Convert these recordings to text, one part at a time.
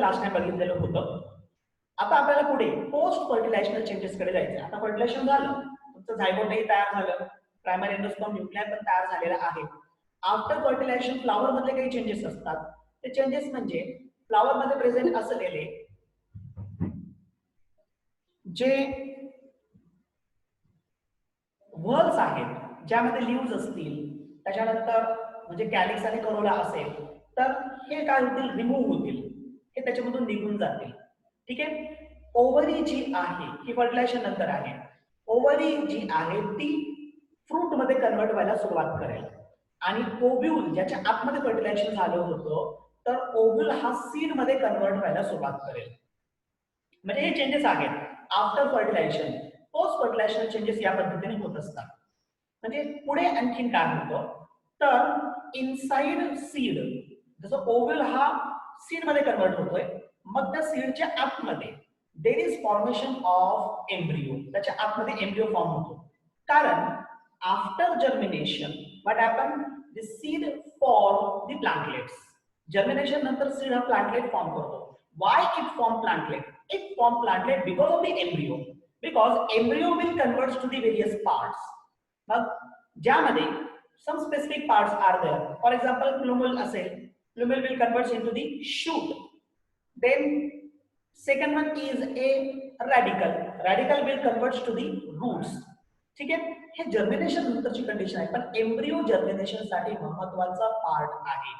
Last time बघितलेलं होतं. आता आपल्याला पुढे पोस्ट फर्टिलायझेशनल चेंजेस कडे जायचं. आता फर्टिलायझेशन झालं, तुमचं झायगोटही तयार झालं, प्रायमरी एंडोस्पर्म न्यूक्लियर पण तयार झालेला आहे. आफ्टर फर्टिलायझेशन फ्लॉवर मध्ये काही चेंजेस असतात. ते चेंजेस म्हणजे फ्लॉवर मध्ये प्रेझेंट असलेले जे व्हर्ब्स आहेत, ज्यामध्ये लिव्ज असतील, त्याच्यानंतर म्हणजे कॅलिक्स आणि करोला असेल, तर हे काय होतील, रिमूव्ह होतील, हे त्याच्यामधून निघून जातील. ठीक आहे. ओव्हरी जी आहे ही फर्टिलायझेशन नंतर आहे. ओव्हरी जी आहे ती फ्रूट मध्ये कन्वर्ट व्हायला सुरुवात करेल आणि ओव्ह्यूल ज्याच्या आतमध्ये फर्टिलायझेशन झालं होतं, तर ओव्ह्यूल हा सीड मध्ये कन्वर्ट व्हायला सुरुवात करेल. म्हणजे हे चेंजेस आहेत after fertilisation. Post fertilisation changes या पद्धतीने होत असतात. म्हणजे पुढे आणखीन काय होतं, तर इनसाइड सीड, जसं ओव्हल हा सीड मध्ये कन्वर्ट होतोय, मग त्या सीडच्या आतमध्ये there is formation of embryo, त्याच्या आतमध्ये एम्ब्रियो फॉर्म होतो. कारण after germination what happen, the seed form the plantlets. Germination नंतर सीड हा प्लांटलेट फॉर्म करतो. Why it form plantlet? It form plantlet because of the embryo. Because embryo will convert to the various parts. मग ज्यामध्ये some specific parts are there. For example, plumule असेल, plumule will convert into the shoot. Then second one is a radical. Radical will convert to the roots. ठीक आहे. हे germination नंतरची condition आहे, पण embryo germination साठी महत्त्वाचा पार्ट आहे.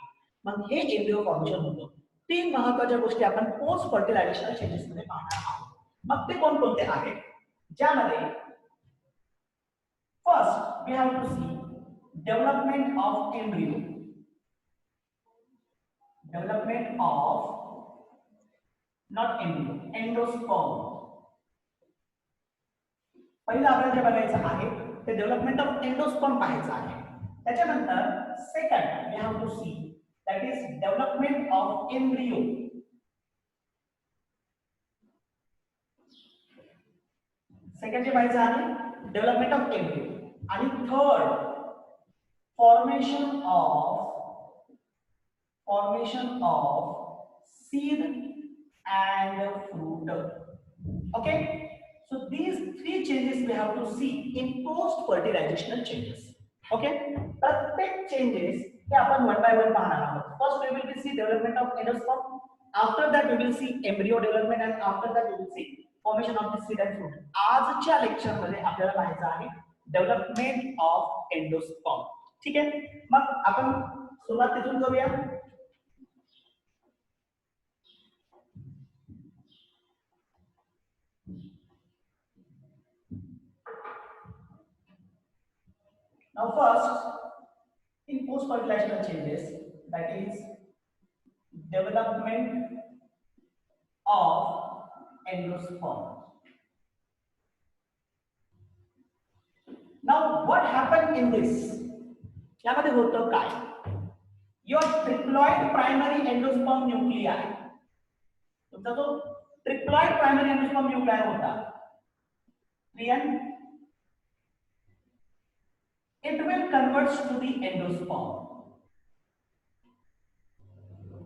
मग हे एम्ब्रियो फॉर्मेशन होतं. 3 महत्त्वाच्या गोष्टी आपण पोस्ट फर्टिलायझेशन चेंजेस मध्ये पाहणार आहोत. मग ते कोणकोणते आहेत, ज्यामध्ये first we have to see development of embryo. Development of not embryo, endosperm. पहिलं आपल्याला जे बघायचं आहे ते डेव्हलपमेंट ऑफ एंडोस्पर्म पाहायचं आहे. त्याच्यानंतर second we have to see that is development of embryo. Second जे पाहायचं आहे डेव्हलपमेंट ऑफ एम्ब्रियो. आणि third formation of seed and fruit. Okay, so these 3 changes we have to see in post fertilizational changes. Okay, प्रत्येक changes हे आपण one by one पाहणार आहोत. First we will see development of endosperm, after that we will see embryo development and after that we will see formation of the seed and fruit. आजच्या lecture मध्ये आपल्याला पाहायचं आहे development of endosperm. ठीक आहे, मग आपण सुरुवात तिथून करूया. Now first, in post-fertilizational changes, that is development of endosperm. Now what happened in this? यामध्ये होतं काय? Your triploid primary endosperm nuclei, तुमचा जो triploid primary endosperm nuclei होता, it will convert to the endosperm,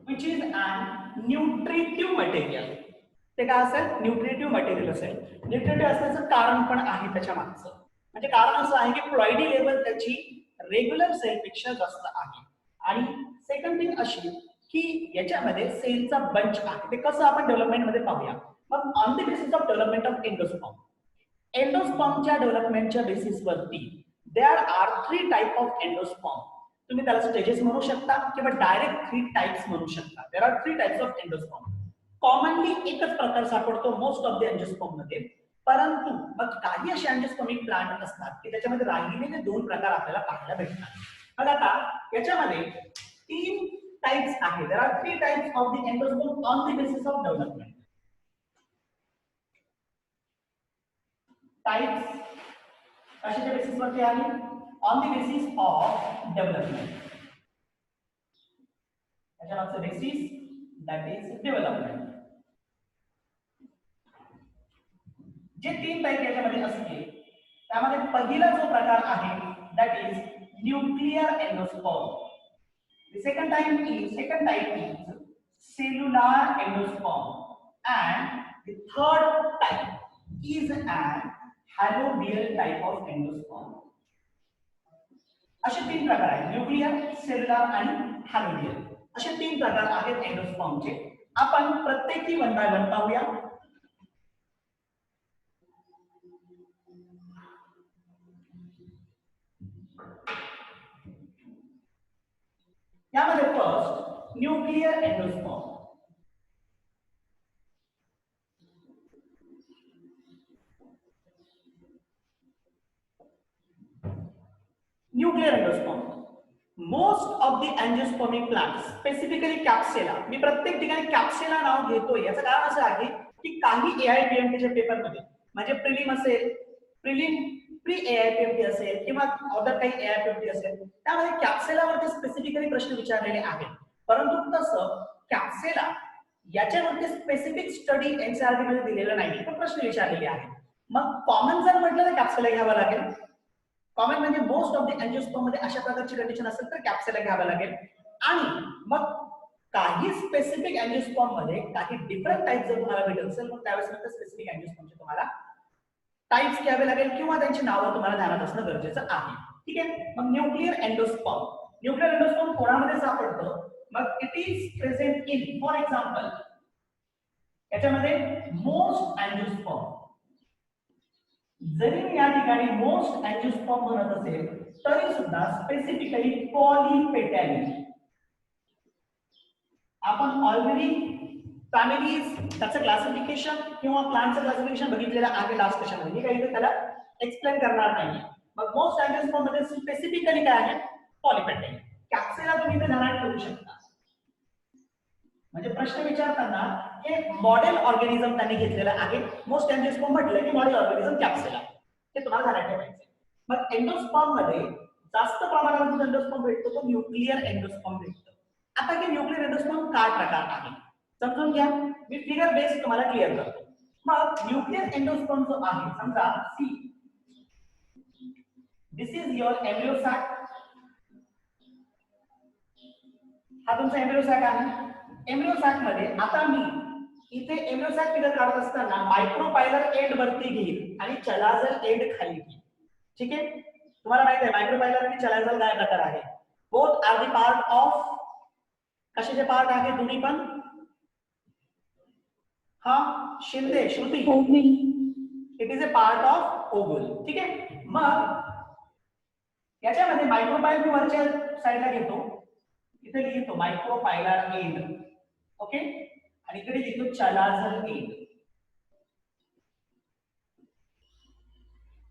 which is an nutritive material. ते काय असेल? Nutritive material असेल. न्यूट्रिटिव्ह असण्याचं कारण पण आहे त्याच्या मागचं. म्हणजे कारण असं आहे की फ्लॉइडी लेवल त्याची रेग्युलर सेल पेक्षा जास्त आहे. आणि सेकंड थिंग अशी की याच्यामध्ये सेलचा बंच आहे. ते कसं आपण डेव्हलपमेंट मध्ये पाहूया. मग on the basis of development of endosperm, एंडोस्पर्मच्या डेव्हलपमेंटच्या बेसिसवरती there are 3 type of endosperm. तुम्ही त्याला स्टेजेस म्हणू शकता किंवा डायरेक्ट 3 टाइप्स म्हणू शकता. There are 3 types of endosperm. Commonly एकच प्रकार सापडतो मोस्ट ऑफ द एंडोस्पर्म मध्ये, परंतु मग काही असे एंडोस्पर्मिक प्लांट असतात की त्याच्यामध्ये राहिलेले 2 प्रकार आपल्याला पाहायला भेटतात. मग आता याच्यामध्ये 3 टाइप्स आहेत. There are 3 types of the endosperm on the basis of development. Types कशाच्या बेसिसवरती आहे? On the basis of development. त्याच्या मागचं बेसिस that is development. जे 3 टाइप याच्यामध्ये असतील त्यामध्ये पहिला जो प्रकार आहे that is nuclear endosperm. The second type is cellular endosperm, and the third type is an haloidal type of endosperm. असे तीन प्रकार आहेत, न्यूक्लियर, सेल्युलर आणि हॅलोइडल. असे तीन प्रकार आहेत एंडोस्पर्मचे. आपण प्रत्येकी वन बाय वन पाहूया. यामध्ये first nuclear endosperm. Nuclear endosperm, most of the angiospermic plant, specifically capsella. मी प्रत्येक ठिकाणी कॅप्सेला नाव घेतोय, याचं कारण असं आहे की काही AIPMT पेपरमध्ये म्हणजे प्रिलिम असेल, प्री AIPMT असेल किंवा अदर काही AIPMT असेल, त्यामध्ये कॅप्सेलावरती स्पेसिफिकली प्रश्न विचारलेले आहेत. परंतु तसं कॅप्सेला याच्यावरती स्पेसिफिक स्टडी NCERT मध्ये दिलेला नाही, पण प्रश्न विचारलेले आहेत. मग कॉमन जर म्हटलं तर कॅप्सेला घ्यावा लागेल. कॉमन म्हणजे मोस्ट ऑफ द एंजियोस्पर्म मध्ये अशा प्रकारची कंडिशन असेल तर कॅप्सेला घ्यावा लागेल. आणि मग काही स्पेसिफिक एंजियोस्पर्म मध्ये काही डिफरंट टाइप जर तुम्हाला भेटत असेल, मग त्यावेळेस नंतर स्पेसिफिक एंजियोस्पर्मचे तुम्हाला टाइप्स घ्यावे लागेल किंवा त्यांची नावं तुम्हाला ध्यानात असणं गरजेचं आहे. ठीक आहे. मग न्यूक्लियर एंडोस्पर्म, न्यूक्लियर एंडोस्पर्म कोणामध्ये सापडतं? मग it is present in, for example याच्यामध्ये मोस्ट एंजियोस्पर्म. जरी मी या ठिकाणी मोस्ट एंजियोस्पर्म म्हणत असेल तरी सुद्धा स्पेसिफिकली पॉलीपेटॅली. आपण ऑलरेडी फॅमिलीज त्याचं क्लासिफिकेशन किंवा प्लांटचं क्लासिफिकेशन बघितलेलं आहे लास्ट सेशनमध्ये. मी काही त्याला एक्सप्लेन करणार नाही. मग मोस्ट एंजियोस्पर्म मध्ये स्पेसिफिकली काय आहे? पॉलीपेटॅली. कॅप्सेला तुम्ही इथे ध्यानात ठेवू शकता. म्हणजे प्रश्न विचारताना हे मॉडेल ऑर्गॅनिझम त्यांनी घेतलेलं आहे. मोस्ट एंजियोस्पर्म म्हटलं की मॉडेल ऑर्गॅनिझम कॅप्सेला, हे तुम्हाला ध्यानात ठेवायचं. मग एंडोस्पर्म मध्ये जास्त प्रमाणामध्ये एंडोस्पर्म भेटतो तो न्यूक्लियर एंडोस्पर्म भेटतो. आता हे न्यूक्लियर एंडोस्पर्म काय प्रकार आहे समजून घ्या. मी फिगर बेस तुम्हाला क्लिअर करतो. मग न्यूक्लियर एंडोस्पर्म जो आहे, समजा see this is your embryo sac. हा तुमचा एम्ब्रियो सॅक आहे. एम्ब्रियो सॅक मध्ये आता मी इथे एम्ब्रियो सॅक फिगर काढत असताना मायक्रोपायलर एंड वरती घेईल आणि चलाझल एंड खाली घेईल. ठीक आहे. तुम्हाला माहिती आहे मायक्रोपायलर आणि चलाझल काय प्रकार आहे? Both are the part of, कशाचे पार्ट आहे दोन्ही पण? हा Shinde Shruti, it is a part of ovule. ठीक आहे. मग याच्यामध्ये मायक्रोपायल मी वरच्या साईडला घेतो, इथे लिहितो मायक्रोपायलर एंड. ओके. आणि इकडे लिहितो चलाझल एंड.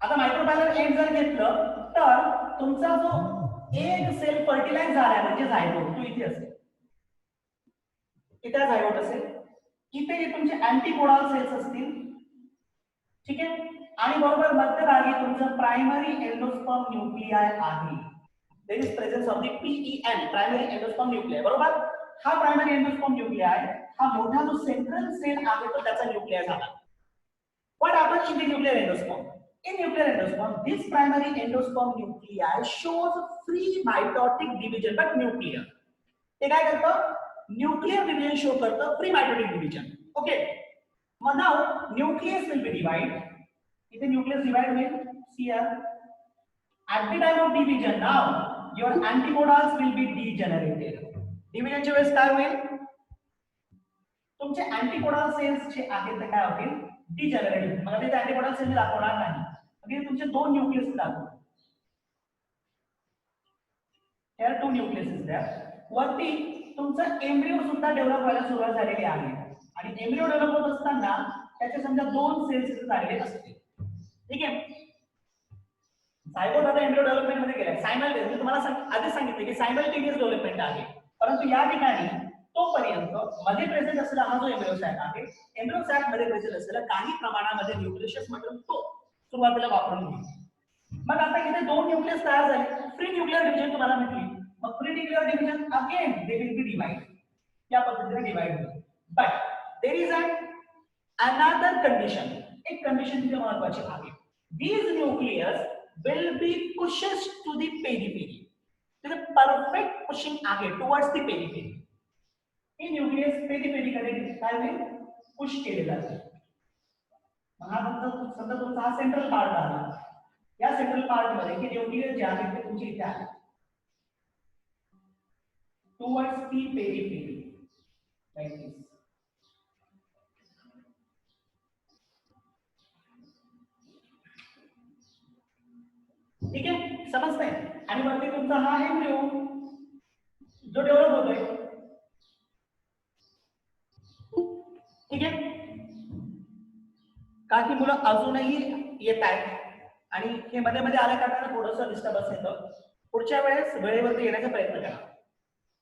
आता मायक्रोपायलर एंड जर घेतलं तर तुमचा जो एग सेल फर्टिलाइज झालाय म्हणजे झायगोट, तो इथे असेल, इथे झायगोट असेल. इथे जे तुमचे अँटीकोडॉल सेल्स असतील. ठीक आहे. आणि बरोबर मध्यभागी तुमचं प्रायमरी एंडोस्पर्म न्यूक्लिआय आहे. There is presence of the PEN, primary endosperm nuclei. बरोबर. हा प्रायमरी एंडोस्पर्म न्यूक्लिआय हा मोठा जो सेंट्रल सेल आहे तो त्याचा न्यूक्लिआय झाला. What happens in the nuclear endosperm? In nuclear endosperm, this primary endosperm nuclei shows free mitotic division but nuclear. ते काय करतं? न्यूक्लियर डिव्हिजन शो करतं, फ्री मायटोटिक डिव्हिजन. ओके. मग now nucleus will be divide. इथे nucleus divide होईल. See here. At the time of division, now your anticodols will be degenerated. डिव्हिजनच्या वेळेस काय होईल? तुमचे अँटीकोडॉल सेल्स जे आहेत ते काय होतील? डिजनरेट. मग ते अँटीकोडॉल सेल दाखवणार नाही. तुमचे दोन न्यूक्लियस दाखवतो. Here two nucleus is there. वरती तुमचा एम्ब्रियो सुद्धा डेव्हलप व्हायला सुरुवात झालेली आहे. आणि एम्ब्रियो डेव्हलप होत असताना त्याचे समजा दोन सेल्स झालेले असतील. ठीक आहे. झायगोट आता एम्ब्रियो डेव्हलपमेंट मध्ये गेलाय. सायमल्टेनियस, मी तुम्हाला आधीच सांगितले की सायमल्टेनियस डेव्हलपमेंट आहे. परंतु या ठिकाणी तोपर्यंत मध्ये प्रेझेंट असलेला हा जो एम्ब्रियो सॅक आहे, एम्ब्रियो सॅक मध्ये प्रेझेंट असलेला काही प्रमाणामध्ये न्यूक्लियस मटेरियल तो सुरुवातीला वापरून घेईल. मग आता इथे दोन न्यूक्लियस तयार झाले. फ्री न्यूक्लियर डिव्हिजन तुम्हाला भेटली. मग free nuclear division again they will be divide. या पद्धतीने डिवाइड होईल. But there is another condition. एक कंडिशन तिथे महत्त्वाची आहे. These nucleus will be pushes to the periphery. The perfect pushing आहे towards the periphery. हे न्यूक्लियस पेरीपेरीकडे काय होईल, पुश केलेला जाईल. हा समजा तुमचा हा सेंट्रल पार्ट आला, या सेंट्रल पार्ट मध्ये हे न्यूक्लियस जे आहे ते तुमचे इथे आहे टुवर्ड्स दी पेरीपेरी लाईक दिस. ठीक आहे, समजतंय. आणि वरती तुमचा हा एम्ब्रियो जो डेव्हलप होतोय. ठीक आहे, काही मुलं अजूनही येत आहेत आणि हे मध्ये मध्ये आल्या कारणाने थोडंसं डिस्टर्बन्स येतं. पुढच्या वेळेस वेळेवरती येण्याचा प्रयत्न करा.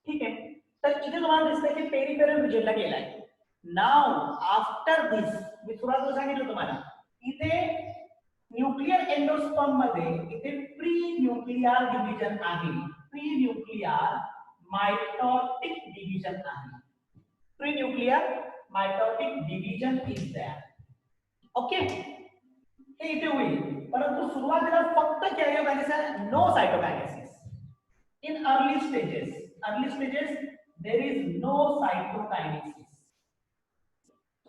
ठीक आहे, तर इथे तुम्हाला दिसतंय की पेरिफेरल रिजनला गेलाय. नाव आफ्टर दिस मी सुरुवातीला सांगितलं तुम्हाला इथे न्यूक्लियर एंडोस्पर्म मध्ये इथे प्री न्यूक्लियर डिव्हिजन आहे, प्री न्यूक्लियर मायटोटिक डिव्हिजन आहे. Pre nuclear mitotic division is there. Okay, हे इथे होईल, परंतु सुरुवातीला फक्त कॅरियोकायनेसिस आहे, no cytokinesis. In early stages there is no cytokinesis.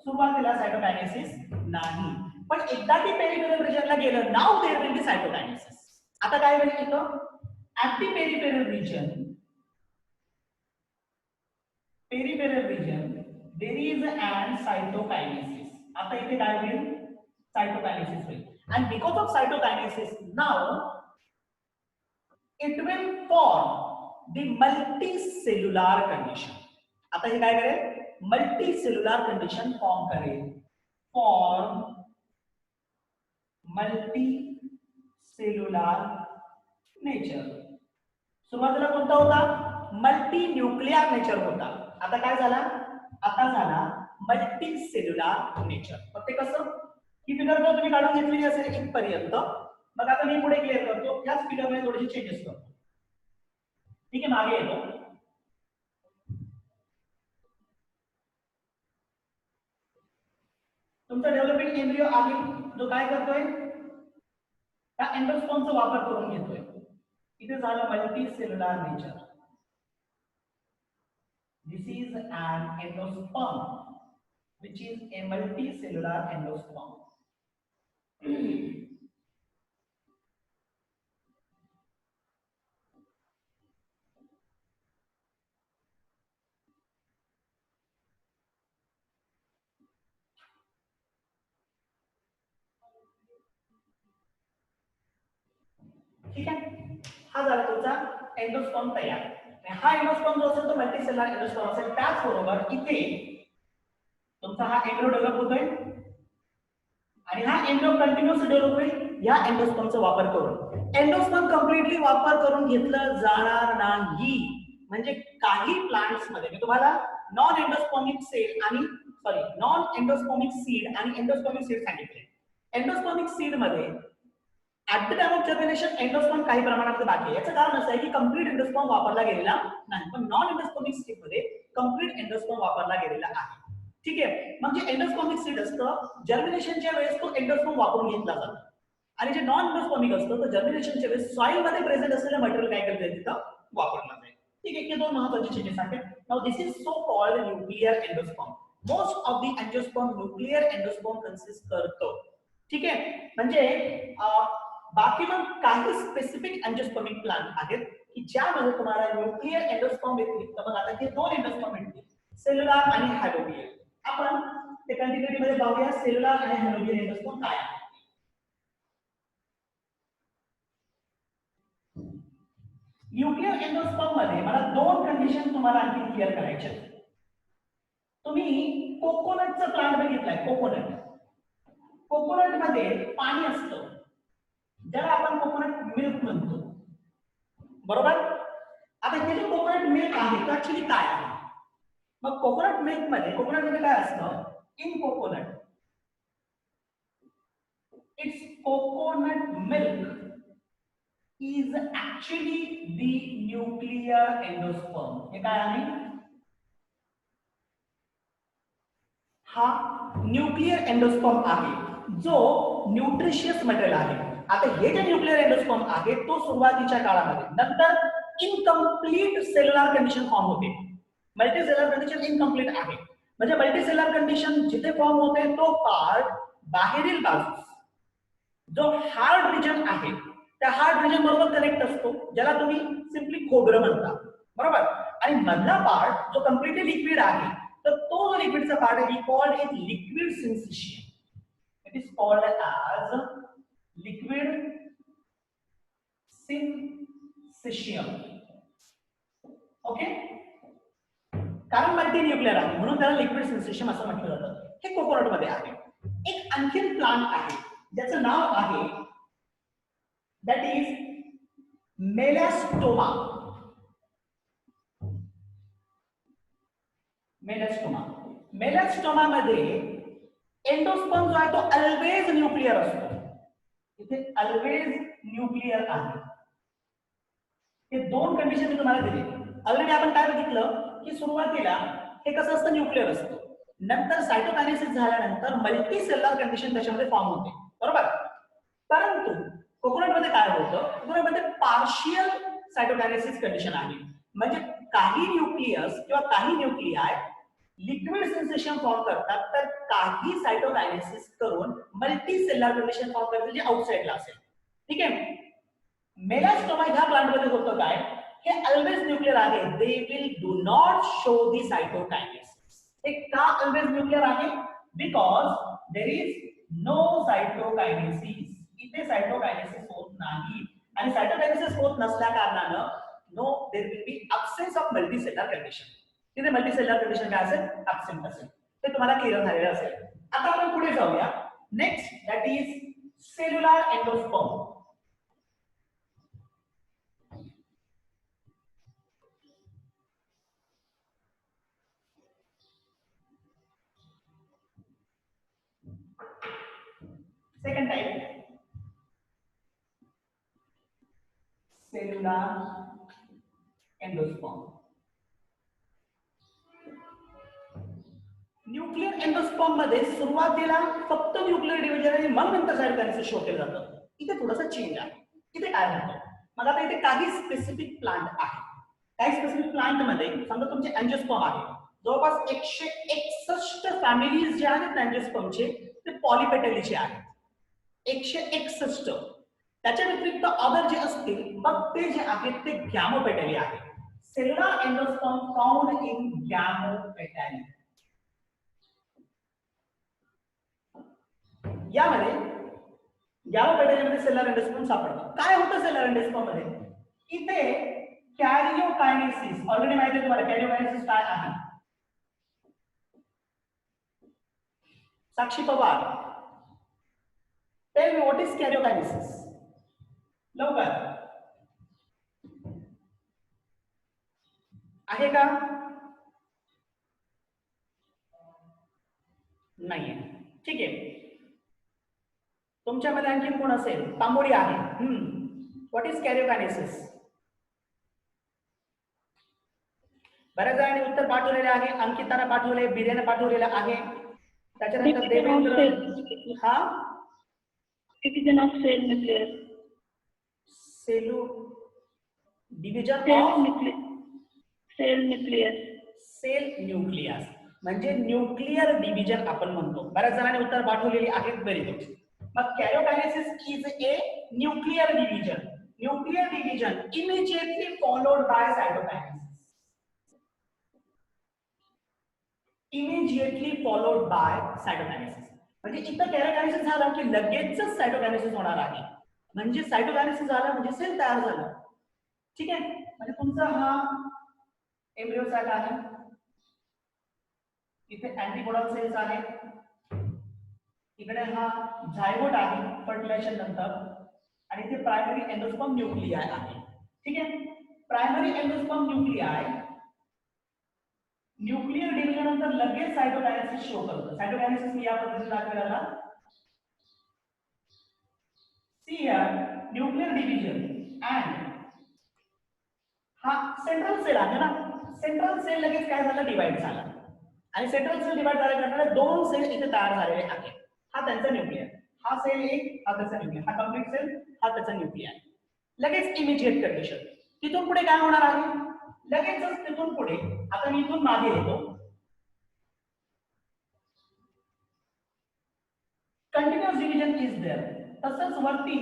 सुरुवातीला सायटोकायनेसिस नाही, पण एकदा ती पेरिफेरल रिजनला गेलं, now there will be cytokinesis. आता काय होईल इथं, at the peripheral region there is an cytokinesis. आता इथे काय होईल, सायटोकायनेसिस होईल. and because of cytokinesis now it will form the multicellular condition. आता हे काय करेल, मल्टीसेल्युलर कंडिशन फॉर्म करेल. Form multicellular nature. सुरुवातीला कोणता होता, मल्टी न्यूक्लियर नेचर होता. आता काय झाला, आता झाला मल्टीसेल्युलर नेचर. मग ते कसं, ही फिगर जर तुम्ही काढून घेतलेली असेल इथपर्यंत, मग आता मी पुढे क्लिअर करतो, याच फिगरमध्ये थोडेसे चेंजेस करतो. ठीक आहे, मागे येतो. तुमचा डेव्हलपिंग एम्ब्रियो आहे जो काय करतोय, त्या एंडोस्पर्मचा वापर करून घेतोय. इथे झालं multicellular nature. This is an endosperm which is a multicellular endosperm. ठीक आहे, हा झाला तुमचा एंडोस्पर्म तयार. हा एंडोस्पर्म जो असेल तो मल्टीसेल्युलर एंडोस्पर्म असेल. त्याचबरोबर इथे तुमचा हा एम्ब्रियो डेव्हलप होतोय आणि हा एम्ब्रियो कंटिन्युअस डेव्हलप होईल या एंडोस्पर्मचा वापर करून. एंडोस्पर्म कम्प्लिटली वापर करून घेतलं जाणार नाही. म्हणजे काही प्लांट्स मध्ये मी तुम्हाला नॉन एंडोस्पर्मिक सेल आणि नॉन एंडोस्पर्मिक सीड आणि एंडोस्पर्मिक सीड सांगितले. एंडोस्पर्मिक सीड मध्ये at the time of germination endosperm काही प्रमाणात बाकी आहे. याचं कारण असं आहे की कम्प्लीट एंडोस्पर्म वापरला गेलेला नाही, पण नॉन एंडोस्पर्मिक सीड मध्ये कम्प्लीट एंडोस्पर्म वापरला गेलेला आहे. ठीक आहे, म्हणजे एंडोस्पर्मिक सीड असतं जर्मिनेशनच्या वेळेस तो एंडोस्पर्म वापरून घेतला जातो, आणि जे नॉन एंडोस्पर्मिक असतं तर जर्मिनेशनच्या वेळेस सॉइल मध्ये प्रेझेंट असलेलं मटेरियल काय करता येईल तिथं वापरलं जाईल. ठीक आहे, हे दोन महत्त्वाचे चेंजेस आहेत. Now this is so called nuclear endosperm. Most of the endosperm nuclear endosperm consist करतो. ठीक आहे, म्हणजे बाकी मग काही स्पेसिफिक एंडोस्पर्मिक प्लांट आहेत की ज्यामध्ये तुम्हाला न्यूक्लियर एंडोस्पर्म व्यतिरिक्त मग आता हे दोन एंडोस्पर्म येतील, सेल्युलर आणि हॅलोबियल. आपण ते कंटिन्युटी मध्ये पाहूया सेल्युलर आणि हॅलोबियल एंडोस्पर्म काय आहे. न्यूक्लियर एंडोस्पर्म मध्ये मला दोन कंडिशन तुम्हाला आणखी क्लिअर करायच्या आहेत. तुम्ही कोकोनटचा प्लांट बघितलाय, कोकोनट मध्ये पाणी असतं ज्याला आपण कोकोनट मिल्क म्हणतो, बरोबर. आता हे जे कोकोनट मिल्क आहे ते ऍक्च्युली काय आहे, मग कोकोनट मिल्क मध्ये काय असतं, in coconut it's coconut milk is actually the nuclear endosperm. हे काय आहे, हा न्यूक्लियर एंडोस्पर्म आहे जो न्यूट्रिशियस मटेरियल आहे. आता हे जे न्यूक्लियर एंडोस्पर्म आहे तो सुरुवातीच्या काळामध्ये, नंतर इनकम्प्लीट सेल्युलर कंडिशन फॉर्म होते. मल्टीसेलर कंडिशन इनकम्प्लीट आहे. म्हणजे मल्टीसेलर कंडिशन जिथे फॉर्म होते तो पार्ट बाहेरील बाजूस जो हार्ड रिजन आहे त्या हार्ड रिजन बरोबर कनेक्ट असतो, ज्याला तुम्ही सिम्पली खोबरं म्हणता, बरोबर. आणि मधला पार्ट जो कम्प्लिटली लिक्विड आहे, तर तो जो लिक्विडचा पार्ट आहे, called is liquid syncytium. It is called as liquid syncytium. Okay, कारण मल्टी न्यूक्लियर आहे म्हणून त्याला लिक्विड सिन्सिशियम असं म्हटलं जातं. हे कोकोनट मध्ये आहे. एक आणखीन प्लांट आहे ज्याचं नाव आहे दॅट इज मेलॅस्टोमा. मेलॅस्टोमा. मेलॅस्टोमा मध्ये एंडोस्पर्म जो आहे तो ऑलवेज न्यूक्लियर असतो. इथे ऑलवेज न्यूक्लियर आहे. हे दोन कंडिशन मी तुम्हाला दिली. ऑलरेडी आपण काय बघितलं की सुरुवातीला हे कसं असतं, न्यूक्लियर असतं. नंतर सायटोकायनेसिस झाल्यानंतर मल्टी सेलर कंडिशन त्याच्यामध्ये फॉर्म होते, बरोबर. परंतु कोकोनट मध्ये काय होतं, कोकोनट मध्ये पार्शियल सायटोकायनेसिस कंडिशन आहे. म्हणजे काही न्यूक्लियस किंवा काही न्यूक्लियाय लिक्विड सेन्सेशन फॉर्म करतात, तर काही सायटोकायनेसिस करून मल्टी सेलर कंडिशन फॉर्म करतात जे आउटसाइडला असेल. ठीक आहे. मेलॅस्टोमा ह्या प्लांट मध्ये होतं काय, हे ऑलवेज न्यूक्लियर आहे. They will do not show the cytokinesis. हे का ऑलवेज न्यूक्लियर आहे, because there is no cytokinesis. इथे सायटोकायनेसिस होत नाही. आणि सायटोकायनेसिस होत नसल्या कारणानं no there will be absence of multicellular condition. तिथे मल्टीसेलर कंडिशन काय असेल, अब्सेंट असेल. ते तुम्हाला क्लिअर झालेलं असेल. आता आपण पुढे जाऊया. Next that is cellular endosperm. Second type, cellular endosperm. Nuclear endosperm मध्ये सुरुवातीला फक्त न्यूक्लियर डिव्हिजन आणि मग नंतर सायटोकायनेसिस शो केलं जातं. इथे थोडासा चेंज आहे. इथे काय होतं, मग आता इथे काही स्पेसिफिक प्लांट आहे. काही स्पेसिफिक प्लांट मध्ये समजा तुमचे अँजिओस्पर्म आहे. जवळपास 161 फॅमिलीज जे आहेत अँजिओस्पर्मचे ते पॉलीपेटलीचे आहेत. 161. त्याच्या व्यतिरिक्त अदर जे असतील मग ते जे आहेत ते गॅमोपेटली आहे. Cellular endosperm found in gamopetalae. यामध्ये गॅमोपेटलीमध्ये सेल्युलर एंडोस्पर्म सापडतं. काय होतं सेल्युलर एंडोस्पर्म मध्ये, इथे कॅरिओकायनेसिस ऑलरेडी माहिती आहे तुम्हाला. कॅरिओकायनेसिस काय आहे, Sakshi Pawar, tell me what is karyokinesis. लवकर आहे का, नाहीये. ठीक आहे. तुमच्यामध्ये आणखी कोण असेल, तांबोडी आहे. What is कॅरिओकायनेसिस. बऱ्याच जणांनी उत्तर पाठवलेले आहे. अंकिताने पाठवले, बिर्याने पाठवलेलं आहे. त्याच्यानंतर देवेंद्र, हा division of cell nucleus. Cell division of cell nucleus. Cell nucleus म्हणजे न्यूक्लियर डिव्हिजन आपण म्हणतो. बऱ्याच जणांनी उत्तर पाठवलेली आहेत. Very good. मग karyokinesis is a nuclear division. Nuclear division immediately followed by cytokinesis. Immediately followed by cytokinesis. म्हणजे इथं कॅरिओकायनेसिस झाला की लगेचच सायटोकायनेसिस होणार आहे. म्हणजे सायटोकायनेसिस झाला म्हणजे सेल तयार झाला. ठीक आहे. म्हणजे तुमचा हा एम्ब्रियो साइट आहे. इथे अँटीकोडॉन सेल्स आहेत. इकडे हा झायगोट आहे फर्टिलायझेशन नंतर. आणि इथे प्रायमरी एंडोस्पर्म न्यूक्लियाय आहे. ठीक आहे. Primary endosperm nuclei nuclear division नंतर लगेच सायटोकायनेसिस शो करतो. सायटोकायनेसिस मी या पद्धतीने दाखवलेला. See here nuclear division and हा सेंट्रल सेल आहे ना. सेंट्रल सेल लगेच काय झालं, डिवाइड झाला. आणि सेंट्रल सेल डिवाइड झाल्यानंतर दोन सेल इथे तयार झालेले आहेत. हा त्यांचा न्यूक्लियर, हा सेल एक, हा त्याचा न्यूक्लियर, हा कंप्लीट सेल, हा त्याचा न्यूक्लियर. लगेच इमिजिएट कंडिशन. तिथून पुढे काय होणार आहे, लगेचच तिथून पुढे आता मी इथून मागे येतो. Continuous division is there. तसंच वरती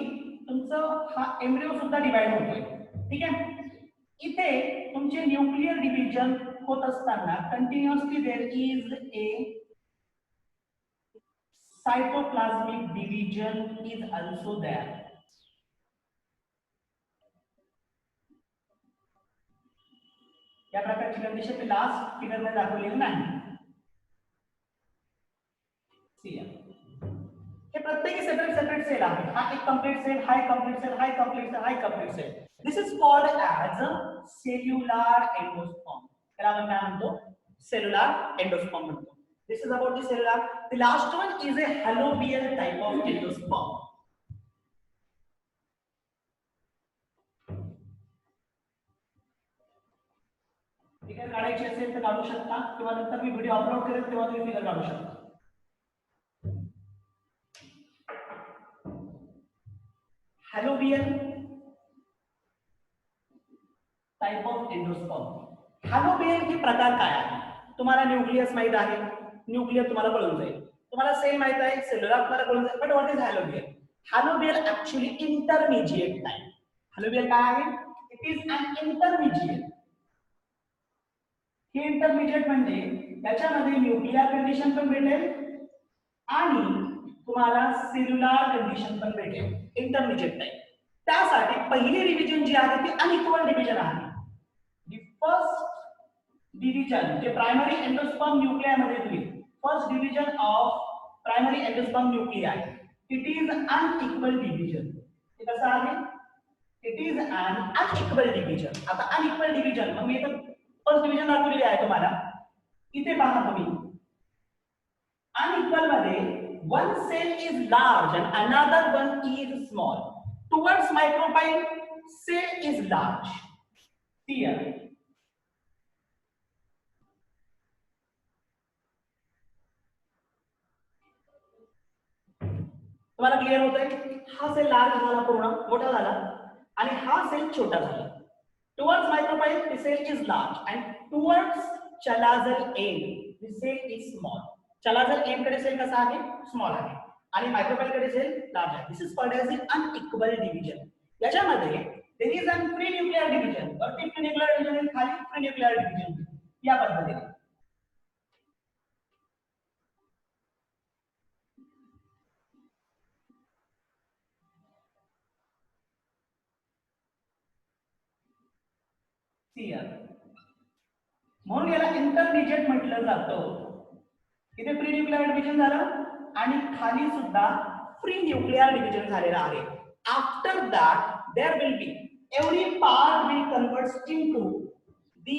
तुमचं हा एम्ब्रिओ सुद्धा डिवाइड होतोय. ठीक आहे. इथे तुमचे न्यूक्लियर डिव्हिजन होत असताना continuously there is a cytoplasmic division is also there. या प्रकारची कंडिशन मी लास्ट फिगर मध्ये दाखवलेली नाही. हे प्रत्येकी सेपरेट सेपरेट सेल आहे. हा एक कंप्लीट सेल, हा एक कंप्लीट सेल, हा एक कंप्लीट सेल, हा एक complete cell. This is called as cellular endosperm. त्याला आपण काय म्हणतो? सेल्युलर एंडोस्पर्म म्हणतो. This is about the cellular. The last one is a helobial type of endosperm. Figure काढायची असेल तर काढू शकता किंवा नंतर मी व्हिडिओ अपलोड करेल तेव्हा तुम्ही फिगर काढू शकता. हॅलोबियल टाइप ऑफ एंडोस्पर्म. हॅलोबियल ही प्रकार काय आहे? तुम्हाला न्यूक्लियस माहित आहे, न्यूक्लियर तुम्हाला कळून जाईल. तुम्हाला सेल माहित आहे, सेल्युलर तुम्हाला कळून जाईल. But what is helobial? Helobial actually intermediate type. Helobial काय आहे? It is an intermediate. हे इंटरमिजिएट म्हणजे त्याच्यामध्ये न्यूक्लियर कंडिशन पण भेटेल आणि तुम्हाला सेल्युलर कंडिशन पण भेटेल. Intermediate type. त्यासाठी पहिली डिव्हिजन जी आहे ती अनइक्वल डिव्हिजन आहे. द फर्स्ट डिव्हिजन जे प्रायमरी एंडोस्पर्म न्यूक्लियाय मध्ये होईल, first division of primary endosperm nuclei, it is unequal division. हे कसं आहे? It is un unequal division. आता अनइक्वल डिव्हिजन मग मी इथं फर्स्ट डिव्हिजन दाखवलेली आहे तुम्हाला. इथे पहा तुम्ही अनइक्वल मध्ये one cell is large and another one is small. Towards micropyle, cell is large. Here. तुम्हाला क्लियर होतंय? हा सेल लार्ज झाला, पूर्ण मोठा झाला आणि हा सेल छोटा झाला. Towards micropyle, the cell is large and towards chalazal end, the cell is small. Chalazal end कडे सेल कसा आहे? स्मॉल आहे आणि मायक्रोपाइल कडे सेल लार्ज आहे. This is called as unequal division. याच्यामध्ये there is an free nuclear division, वरती free nuclear division आणि खाली फ्री न्यूक्लियर डिव्हिजन. या पद्धतीने म्हणून याला इंटरमिजिएट म्हटलं जातं. इथे प्री न्यूक्लियर डिव्हिजन झालं आणि खाली सुद्धा प्री न्यूक्लियर डिव्हिजन झालेला आहे. After that there will be every part will convert into the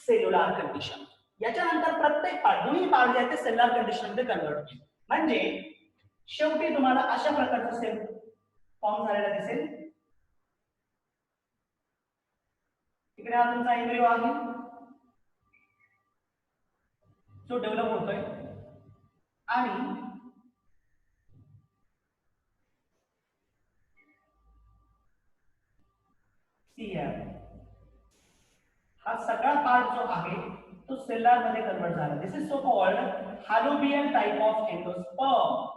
cellular condition. याच्यानंतर प्रत्येक पार्ट, दोन्ही पार्ट जे आहेत ते सेल्युलर कंडिशन मध्ये कन्वर्ट होईल. म्हणजे शेवटी तुम्हाला अशा प्रकारचा सेल फॉर्म झालेला दिसेल. इकडे हा तुमचा एम्ब्रिओ आहे जो डेव्हलप होतोय आणि हा सगळा पार्ट जो आहे तो सेल्युलर मध्ये कन्वर्ट झाला. This is so called helobial type of endosperm.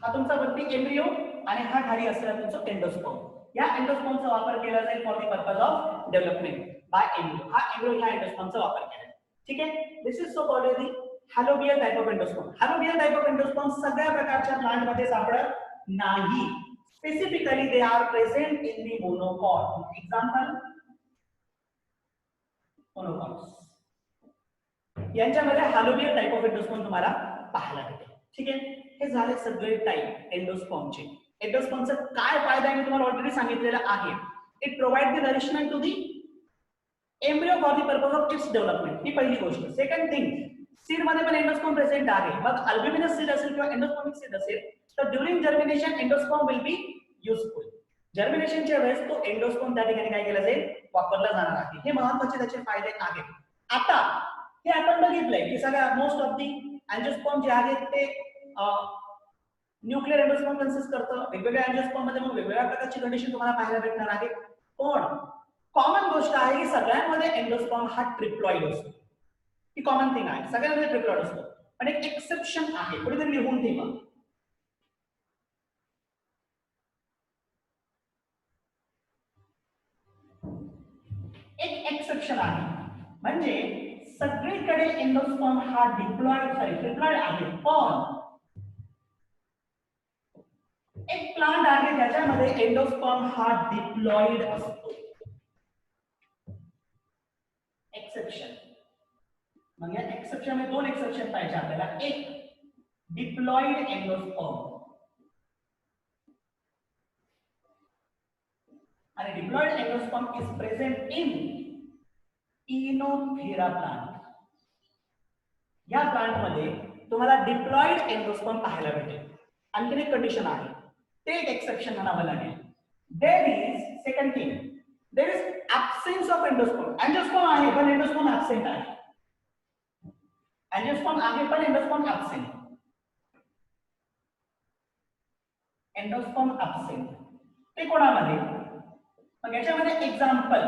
हा तुमचा वरती एम्ब्रिओ आणि हा खाली असलेला तुमचा एंडोस्पर्म. या एंडोस्पर्मचा वापर केला जाईल for the purpose of development by embryo. हा एम्ब्रिओ ह्या एंडोस्पर्मचा वापर केला. ठीक आहे. This is so called the helobial type of endosperm. Helobial type of endosperm सगळ्या प्रकारच्या प्लांट मध्ये सापडत नाही. Specifically they are present in the monocot. Example monocots. यांच्यामध्ये हॅलोबियल टाइप ऑफ एंडोस्पर्म तुम्हाला पाहायला भेटेल. ठीक आहे. हे झाले सगळे टाइप एंडोस्पर्मचे. एंडोस्पर्मचा काय फायदा आहे मी तुम्हाला ऑलरेडी सांगितलेला आहे. It provide the nourishment to the embryo for the purpose of its development. ही पहिली गोष्ट. सेकंड थिंग, सीड मध्ये पण एंडोस्पर्म प्रेझेंट आहे. मग अल्ब्युमिनस सीड असेल किंवा एंडोस्पर्मिक सीड असेल तर during germination endosperm will be useful. जर्मिनेशनच्या वेळेस तो एंडोस्पर्म त्या ठिकाणी काय केला जाईल, वापरला जाणार आहे. हे महत्वाचे त्याचे फायदे आहेत. आता हे आपण बघितलंय की सगळ्या मोस्ट ऑफ दी अँजिओस्पर्म जे आहेत ते न्यूक्लिअर एंडोस्पर्म कन्सिस्ट करतं. वेगवेगळ्या अँजिओस्पर्म मध्ये मग वेगवेगळ्या प्रकारची कंडिशन तुम्हाला पाहायला भेटणार आहे. पण कॉमन गोष्ट आहे की सगळ्यांमध्ये एंडोस्पर्म हा ट्रिप्लॉइड असतो. ही कॉमन थिंग आहे, सगळ्यांमध्ये ट्रिप्लॉइड असतो. पण एक एक्सेप्शन आहे, कुठेतरी लिहून ठेवा. एक एक्सेप्शन आहे, म्हणजे सगळीकडे एंडोस्पर्म हा ट्रिप्लॉइड आहे. पण एक प्लांट आहे त्याच्यामध्ये एंडोस्पर्म हा डिप्लॉइड असतो. एक्सेप्शन. मग या एक्सेप्शन मध्ये दोन एक्सेप्शन पाहिजे आपल्याला. एक डिप्लॉइड एंडोस्पर्म आणि diploid endosperm is present in oenothera plant. या प्लांट मध्ये तुम्हाला डिप्लॉइड एंडोस्पर्म पाहायला भेटेल. आणखी एक कंडिशन आहे, ते एक एक्सेप्शन म्हणावं लागेल. There is second thing, there is absence of endosperm. Endosperm आहे पण एंडोस्पर्म ऍब्सेंट आहे. एंडोस्पर्म आहे पण एंडोस्पर्म ऍब्सेंट. एंडोस्पर्म ऍब्सेंट ते कोणामध्ये? मग याच्यामध्ये एक्झाम्पल,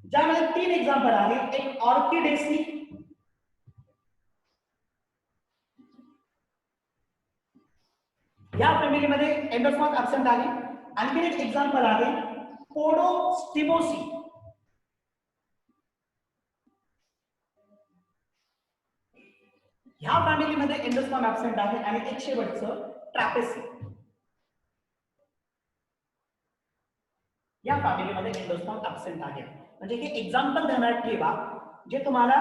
ज्यामध्ये 3 एक्झाम्पल आहेत. एक ऑर्किडेसी, या फॅमिलीमध्ये एंडोस्पर्म ऍब्सेंट आहे. आणखी एक एक्झाम्पल आहे पोडोस्टिमोसी. ह्या फॅमिलीमध्ये एंडोस्पर्म ऍब्सेंट आहे. आणि एक शेवटचं ट्रॅपेसी. या फॅमिलीमध्ये एंडोस्पर्म ऍब्सेंट आहे. म्हणजे हे एक्झाम्पल ध्यानात ठेवा, जे तुम्हाला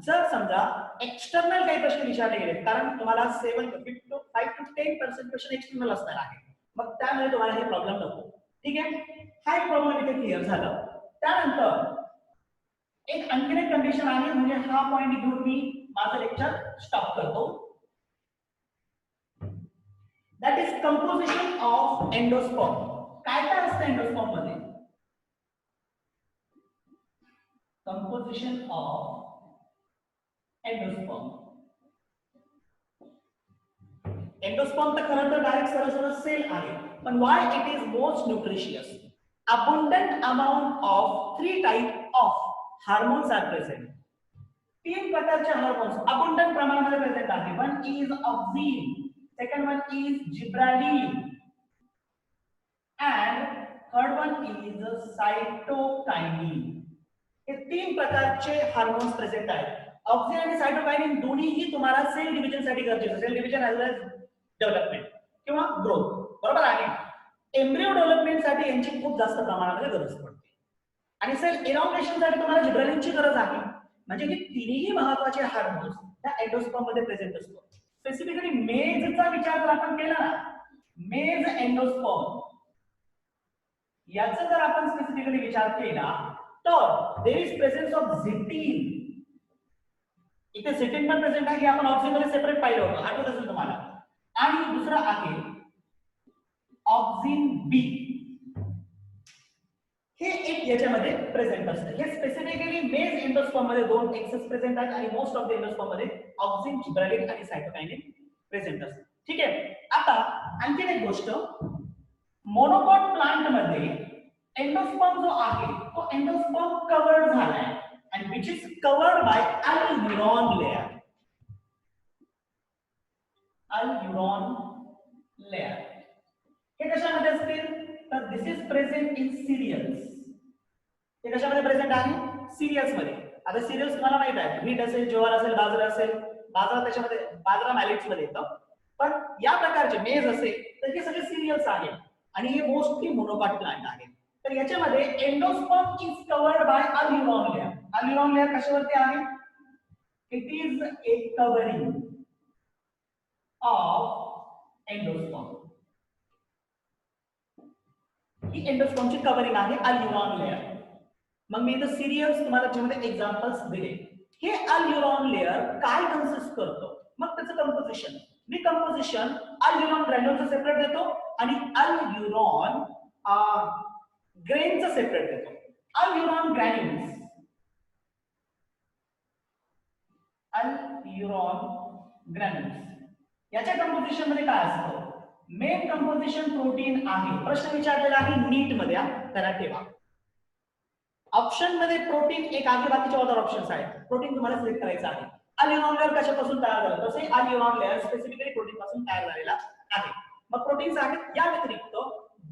जर समजा एक्सटर्नल काही प्रश्न विचारले गेले, कारण तुम्हाला 5 to 10% क्वेश्चन एक्सटर्नल असणार आहे. मग त्यामुळे तुम्हाला हे प्रॉब्लेम नको. ठीक आहे, हा एक प्रॉब्लेम इथे क्लिअर झालं. त्यानंतर एक आणखी एक कंडिशन आहे, म्हणजे हा पॉइंट घेऊन मी माझं लेक्चर स्टॉप करतो. That is composition of endosperm. काय काय असतं एंडोस्पर्म मध्ये? Composition of endosperm. एंडोस्पर्म तर खरं तर डायरेक्ट सरळ सेल आहे, पण why it is most nutritious. Abundant amount of 3 type of hormones are present. 3 प्रकारचे हार्मोन्स अबंडंट प्रमाणामध्ये प्रेझेंट आहे. One is auxin, second one is gibberellin, and third one is cytokinin. हे 3 प्रकारचे हार्मोन्स प्रेझेंट आहेत. Auxin आणि cytokinin दोन्हीही तुम्हाला cell division साठी गरजेचे. Cell division as well as development किंवा ग्रोथ, बरोबर आहे. एम्ब्रियो डेव्हलपमेंट साठी यांची खूप जास्त प्रमाणामध्ये गरज पडते. आणि सेल इनॉग्रेशन साठी तुम्हाला जिब्रालिनची गरज आहे. म्हणजे हे तिन्ही महत्त्वाचे हार्मोन्स त्या एंडोस्पर्म मध्ये प्रेझेंट असतो. स्पेसिफिकली मेजचा विचार जर आपण केला ना, मेज एंडोस्पर्म याचा जर आपण स्पेसिफिकली विचार केला तर देयर इज प्रेझेन्स ऑफ झिटीन. इथे झिटीन पण प्रेझेंट आहे, की आपण ऑक्सिन मध्ये सेपरेट पाहिलं होतं, आठवत असेल तुम्हाला. आणि दुसरा आहे ऑक्सिन बी, हे एक याच्यामध्ये प्रेझेंट असतं. हे स्पेसिफिकली मेज एंडोस्पर्म मध्ये 2 एक्सेस प्रेझेंट आहेत आणि मोस्ट ऑफ द एंडोस्पर्म मध्ये ऑक्सिन, जिब्रालिन आणि सायटोकायनिन प्रेझेंट असतं. ठीक आहे. आता आणखी एक गोष्ट, मोनोकॉट प्लांट मध्ये एंडोस्पर्म जो आहे तो एंडोस्पर्म कव्हर्ड झालाय and which is covered by alburon layer. Alburon layer. हे कशामध्ये असतील तर दिस इज प्रेझेंट इन सिरियल्स. हे कशामध्ये प्रेझेंट आहे? सिरियल्स मध्ये. आता सिरियल्स तुम्हाला माहित आहे, व्हीट असेल, ज्वार असेल, बाजरा असेल. बाजरा त्याच्यामध्ये, बाजरा मॅलेट्स मध्ये येतं. पण या प्रकारचे मेज असेल तर हे सगळे सिरियल्स आहेत आणि हे मोस्टली मोनोकॉट प्लांट आहेत. तर याच्यामध्ये endosperm is covered by aleurone layer. Aleurone layer कशावरती आहे? It is a covering of endosperm. ही एंडोस्पर्मची कव्हरिंग आहे अल्ब्युरॉन लेयर. मग मी इथं सिरियल्स तुम्हाला त्याच्यामध्ये एक्झाम्पल्स दिले. हे अल्ब्युरॉन लेयर काय कन्सिस्ट करतो? मग त्याचं कंपोजिशन, मी कंपोजिशन अल्ब्युरॉन ग्रॅन्युल्स सेपरेट देतो आणि अल्ब्युरॉन ग्रेनचं सेपरेट देतो. अल्युरॉन ग्रॅन्युल्स, अल्युरॉन ग्रॅन्युल्स याच्या कंपोजिशन मध्ये काय असतं? मेन कंपोजिशन प्रोटीन आहे. प्रश्न विचारलेला आहे नीट मध्ये, लक्षात ठेवा. ऑप्शन मध्ये प्रोटीन एक आहे, बाकीचे अदर ऑप्शन्स आहेत. प्रोटीन तुम्हाला सिलेक्ट करायचं आहे. अल्युरॉन लेअर कशापासून तयार झालं? तसे अल्युरॉन लेअर स्पेसिफिकली प्रोटीन पासून तयार झालेला आहे. मग प्रोटीन्स आहेत. या व्यतिरिक्त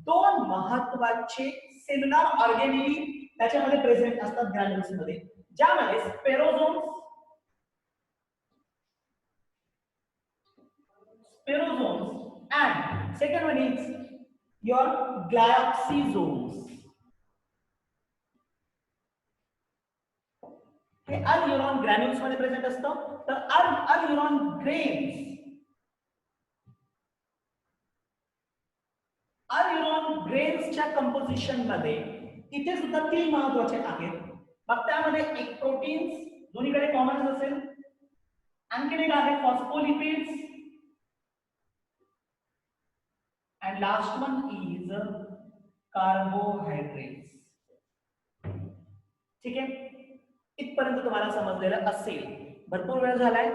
दोन महत्वाचे सेल्युलर ऑर्गॅनिली त्याच्यामध्ये प्रेझेंट असतात ग्रॅन्युल्स मध्ये, ज्यामध्ये स्पेरोझोम्स and second one is your glyoxysomes. हे अल्युरॉन ग्रॅन्युल्स मध्ये प्रेझेंट असतं. तर अल्युरॉन ग्रेन्स, अल्युरॉन ग्रेन्सच्या कंपोजिशन मध्ये इथे सुद्धा तीन महत्वाचे आहेत. मग त्यामध्ये एक प्रोटीन्स दोन्हीकडे कॉमन असेल, आणखी एक आहे phospholipids, and last one is carbohydrates. ठीक आहे, इथपर्यंत तुम्हाला समजलेलं असेल. भरपूर वेळ झालाय.